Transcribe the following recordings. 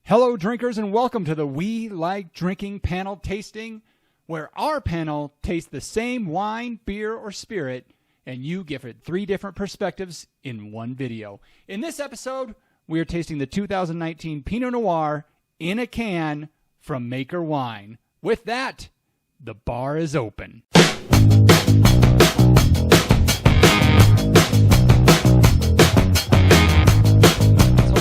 Hello, drinkers, and welcome to the We Like Drinking panel tasting, where our panel tastes the same wine, beer, or spirit, and you give it 3 different perspectives in one video. In this episode, we are tasting the 2019 Pinot Noir in a can from Maker Wine. With that, the bar is open.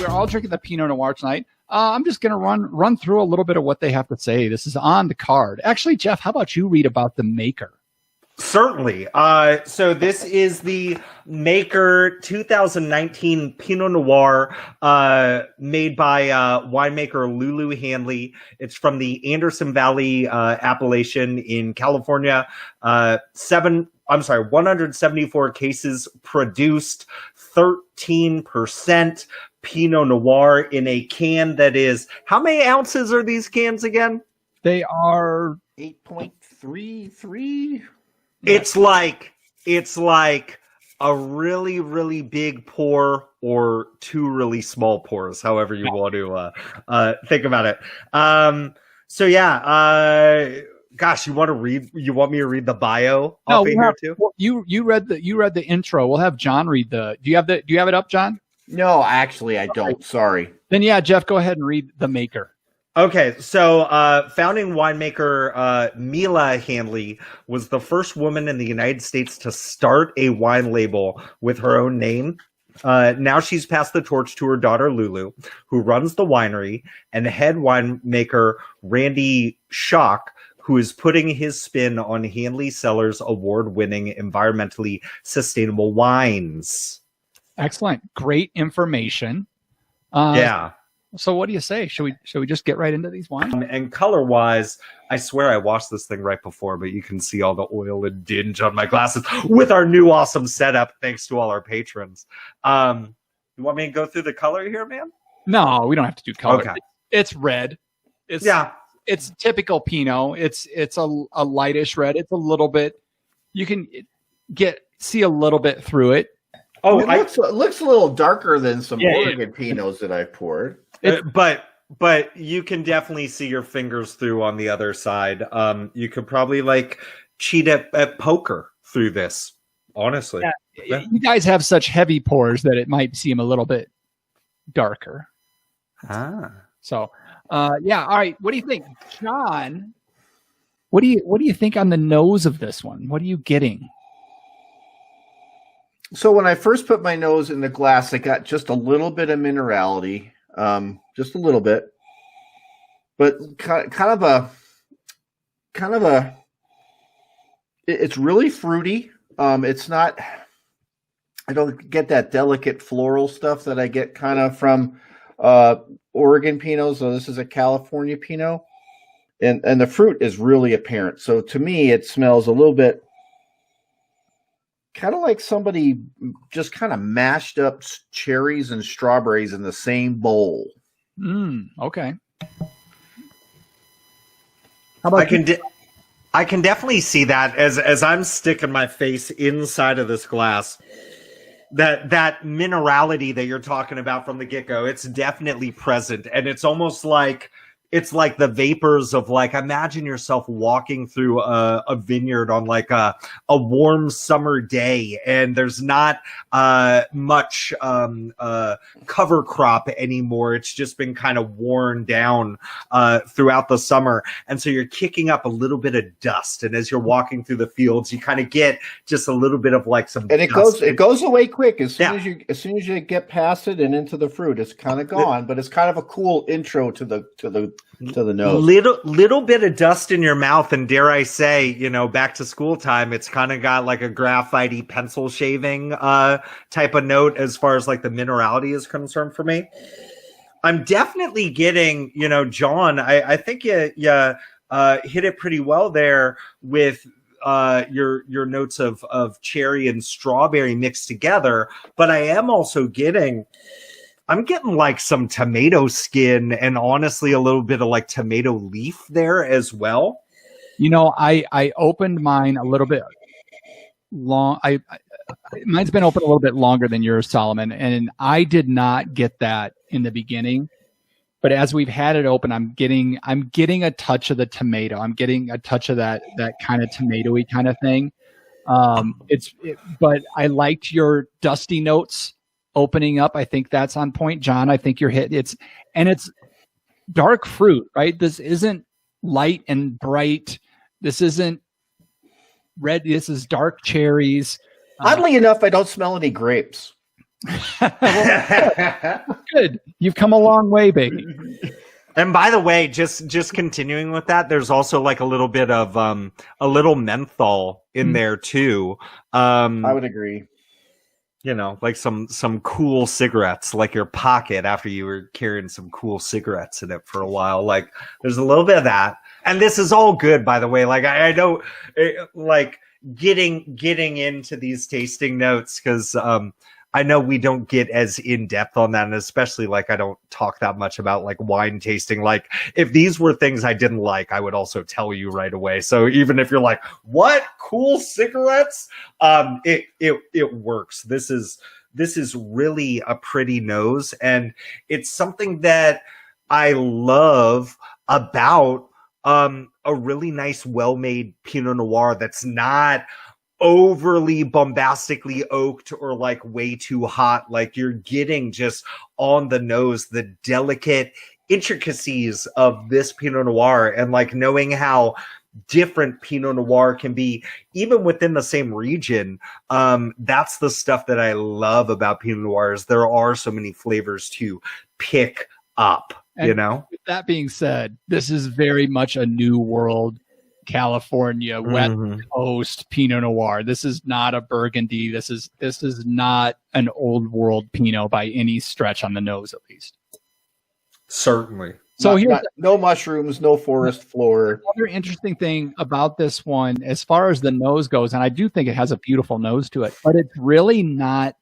We're all drinking the Pinot Noir tonight. I'm just going to run through a little bit of what they have to say. This is on the card. Actually, Jeff, how about you read about the Maker? Certainly. So this is the Maker 2019 Pinot Noir made by winemaker Lulu Handley. It's from the Anderson Valley appellation in California. 174 cases produced, 13% Pinot Noir in a can that is, how many ounces are these cans again? They are 8.33. It's like a really, really big pour or 2 really small pours, however you want to think about it. Gosh, you want me to read the bio? No, you read the intro. We'll have John read do you have it up, John? No, actually I don't. Sorry. Then yeah, Jeff, go ahead and read the Maker. Okay, so founding winemaker Mila Handley was the first woman in the United States to start a wine label with her own name. Now she's passed the torch to her daughter Lulu, who runs the winery, and head winemaker Randy Schock, who is putting his spin on Handley Cellars award-winning environmentally sustainable wines. Excellent. Great information. Yeah. So what do you say? Should we just get right into these wines? And color-wise, I swear I washed this thing right before, but you can see all the oil and dinge on my glasses with our new awesome setup, thanks to all our patrons. You want me to go through the color here, man? No, we don't have to do color. Okay. It's red. It's typical Pinot. It's a lightish red. It's a little bit. You can see a little bit through it. Oh, it looks a little darker than some Oregon Pinots that I poured. But you can definitely see your fingers through on the other side. You could probably cheat at poker through this, honestly. Yeah. You guys have such heavy pours that it might seem a little bit darker. So, all right. What do you think, John? What do you think on the nose of this one? What are you getting? So when I first put my nose in the glass, I got just a little bit of minerality, just a little bit, but it's really fruity. It's not, I don't get that delicate floral stuff that I get kind of from Oregon Pinot. So this is a California Pinot, and the fruit is really apparent. So to me, it smells a little bit kind of like somebody just kind of mashed up cherries and strawberries in the same bowl. Okay. How about I can definitely see that as I'm sticking my face inside of this glass. That minerality that you're talking about from the get-go, it's definitely present, and it's almost like the vapors of imagine yourself walking through a vineyard on a warm summer day, and there's not much cover crop anymore. It's just been kind of worn down throughout the summer, and so you're kicking up a little bit of dust. And as you're walking through the fields, you kind of get just a little bit of some. And it goes away quick as soon as you get past it and into the fruit. It's kind of gone, but it's kind of a cool intro to the nose. Little bit of dust in your mouth, and dare I say, back to school time, it's kind of got a graphite-y pencil shaving type of note as far as the minerality is concerned for me. I'm definitely getting, John, I think you hit it pretty well there with your notes of cherry and strawberry mixed together, but I am also getting some tomato skin and honestly a little bit of tomato leaf there as well. I opened mine a little bit long. Mine's been open a little bit longer than yours, Solomon, and I did not get that in the beginning. but as we've had it open, I'm getting a touch of the tomato. I'm getting a touch of that kind of tomatoey kind of thing. But I liked your dusty notes opening up. I think that's on point, John. I think you're hit. It's dark fruit, right? This isn't light and bright. This isn't red. This is dark cherries. Oddly enough, I don't smell any grapes. Good. You've come a long way, baby. And by the way, just continuing with that, there's also like a little bit of a little menthol in there too. I would agree. You know, like some cool cigarettes, like your pocket after you were carrying some cool cigarettes in it for a while. Like there's a little bit of that. And this is all good, by the way. Like I know, like getting into these tasting notes, because I know we don't get as in depth on that, and especially like I don't talk that much about like wine tasting. Like if these were things I didn't like, I would also tell you right away. So even if you're like, "What cool cigarettes?" It works. This is really a pretty nose, and it's something that I love about a really nice, well-made Pinot Noir that's not overly bombastically oaked or like way too hot. Like you're getting just on the nose the delicate intricacies of this Pinot Noir, and like knowing how different Pinot Noir can be even within the same region. That's the stuff that I love about Pinot Noirs. There are so many flavors to pick up, and you know? With that being said, this is very much a new world California West Coast Pinot Noir. This is not a Burgundy. This is not an old world Pinot by any stretch on the nose, at least. Certainly. So here's no mushrooms, no forest floor. Another interesting thing about this one, as far as the nose goes, and I do think it has a beautiful nose to it, but it's really not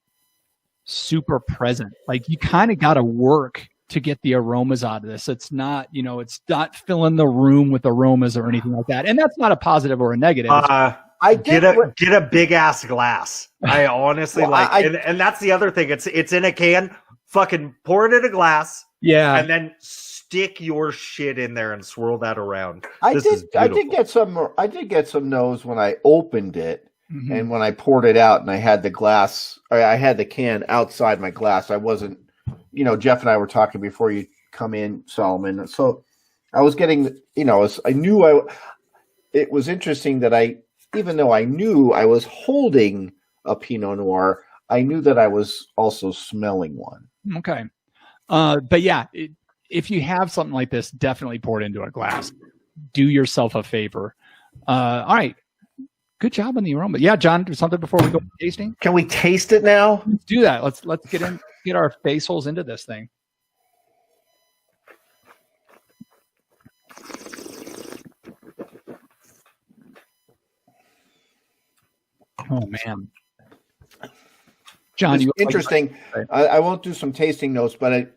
super present. Like you kind of got to work to get the aromas out of this. It's not, it's not filling the room with aromas or anything like that. And that's not a positive or a negative. I get a big ass glass. I honestly and that's the other thing. It's in a can. Fucking pour it in a glass. Yeah. And then stick your shit in there and swirl that around. I did get some nose when I opened it, and when I poured it out and I had the glass, I had the can outside my glass. I wasn't, Jeff and I were talking before you come in, Solomon. So I was getting, it was interesting that even though I knew I was holding a Pinot Noir, I knew that I was also smelling one. Okay. But yeah, if you have something like this, definitely pour it into a glass. Do yourself a favor. All right. Good job on the aroma. Yeah, John, something before we go tasting? Can we taste it now? Let's do that. Let's get our face holes into this thing. Oh man. John, it's interesting. I won't do some tasting notes, but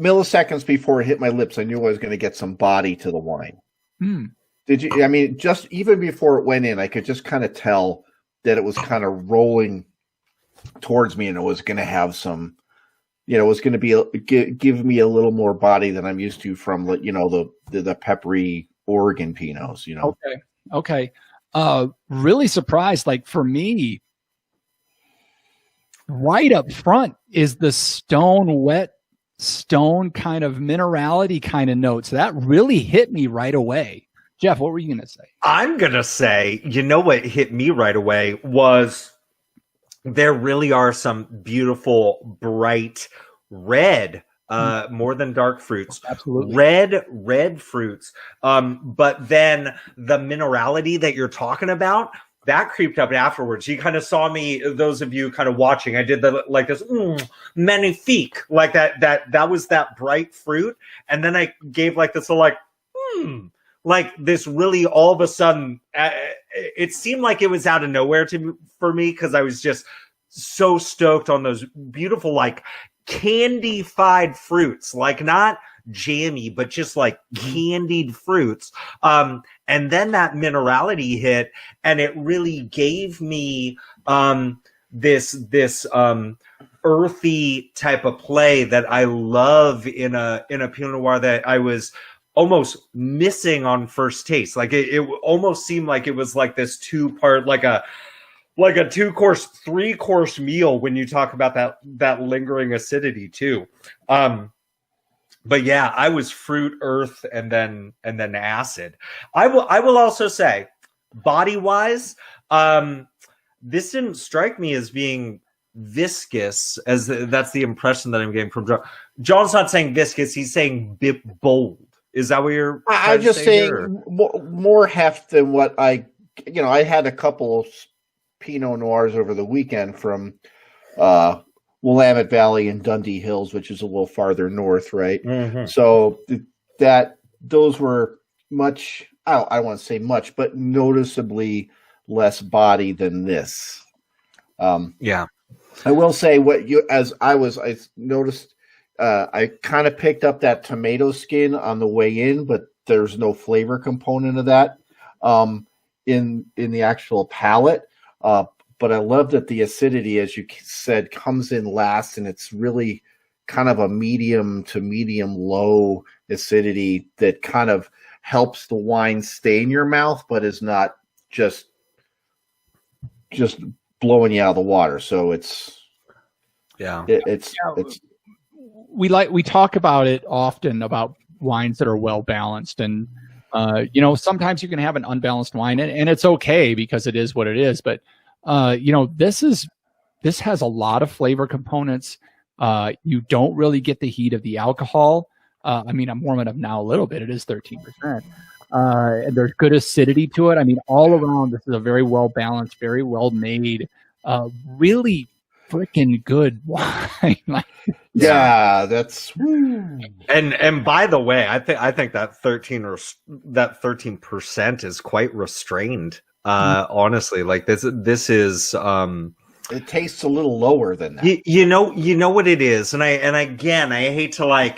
milliseconds before it hit my lips, I knew I was going to get some body to the wine. Did you? I mean, just even before it went in, I could just kind of tell that it was kind of rolling towards me, and it was going to have some, it was going to be give me a little more body than I'm used to from the peppery Oregon Pinots. Okay. Really surprised. Like for me, right up front is the wet stone kind of minerality kind of notes. That really hit me right away. Jeff, what were you going to say? I'm going to say, what hit me right away was there really are some beautiful, bright red, more than dark fruits. Absolutely. Red fruits. But then the minerality that you're talking about, that creeped up afterwards. You kind of saw me, those of you kind of watching, I did this magnifique, like that was that bright fruit. And then I gave like this little like this really all of a sudden, it seemed like it was out of nowhere for me, because I was just so stoked on those beautiful, like candified fruits, like not jammy, but just like candied fruits. And then that minerality hit, and it really gave me this earthy type of play that I love in a Pinot Noir that I was almost missing on first taste. Like it almost seemed like it was like this 2-part, like a 2-course, 3-course meal when you talk about that lingering acidity too. But yeah, I was fruit, earth, and then acid. I will also say, body wise, this didn't strike me as being viscous, as that's the impression that I'm getting from John. John's not saying viscous; he's saying bold. Is that what you're? I'm just saying more heft than what I had a couple of Pinot Noirs over the weekend from Willamette Valley and Dundee Hills, which is a little farther north, right? Mm-hmm. So those were much. I don't want to say much, but noticeably less body than this. Yeah, I will say I noticed. I kind of picked up that tomato skin on the way in, but there's no flavor component of that in the actual palate. But I love that the acidity, as you said, comes in last, and it's really kind of a medium to medium low acidity that kind of helps the wine stay in your mouth, but is not just blowing you out of the water. So we talk about it often about wines that are well balanced, and sometimes you can have an unbalanced wine, and it's okay because it is what it is. But this has a lot of flavor components. You don't really get the heat of the alcohol. I'm warming up now a little bit. It is 13%. And there's good acidity to it. I mean, all around, this is a very well balanced, very well made, really freaking good wine. Yeah, that's. And by the way, I think that 13% is quite restrained. Honestly, like this is. It tastes a little lower than that. You know what it is, and I hate to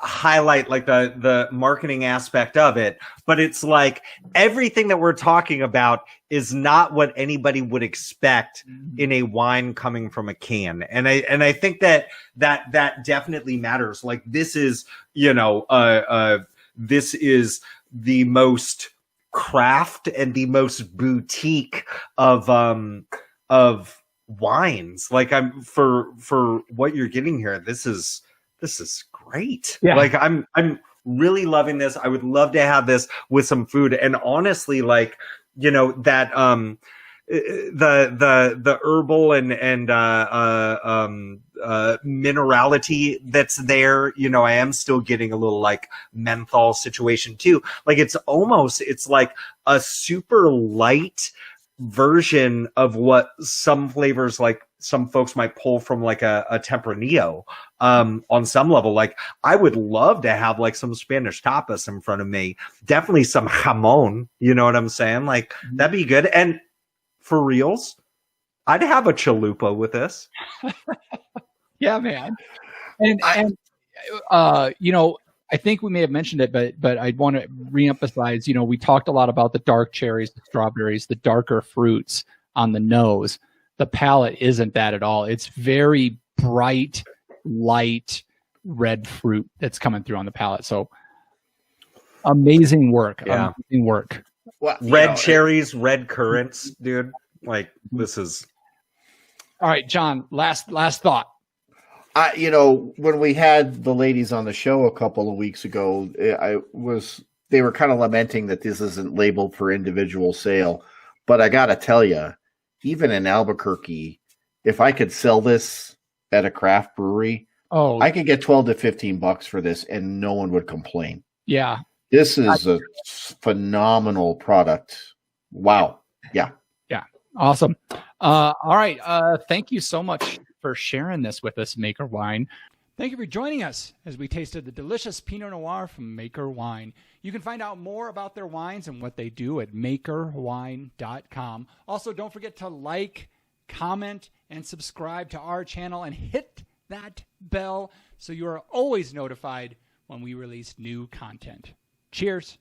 highlight the marketing aspect of it, but it's like everything that we're talking about is not what anybody would expect in a wine coming from a can, and I think that definitely matters. Like this is this is the most craft and the most boutique of wines. Like for what you're getting here, this is great. Yeah. Like I'm really loving this. I would love to have this with some food. And honestly, the herbal and minerality that's there, I am still getting a little menthol situation too. Like it's like a super light version of what some flavors some folks might pull from a Tempranillo on some level. Like I would love to have some Spanish tapas in front of me, definitely some jamon, you know what I'm saying? Like that'd be good. And for reals, I'd have a chalupa with this. Yeah, man. And I think we may have mentioned it, but I'd want to reemphasize, we talked a lot about the dark cherries, the strawberries, the darker fruits on the nose. The palate isn't that at all. It's very bright, light red fruit that's coming through on the palate. So amazing work. Yeah. Amazing work. Well, red cherries, red currants, dude. Like this is. All right, John, last thought. When we had the ladies on the show a couple of weeks ago, they were kind of lamenting that this isn't labeled for individual sale. But I got to tell you, even in Albuquerque, if I could sell this at a craft brewery, I could get $12 to $15 for this and no one would complain. Yeah. This is a phenomenal product. Wow. Yeah. Yeah. Awesome. All right. Thank you so much for sharing this with us, Maker Wine. Thank you for joining us as we tasted the delicious Pinot Noir from Maker Wine. You can find out more about their wines and what they do at makerwine.com. Also, don't forget to like, comment, and subscribe to our channel and hit that bell so you are always notified when we release new content. Cheers.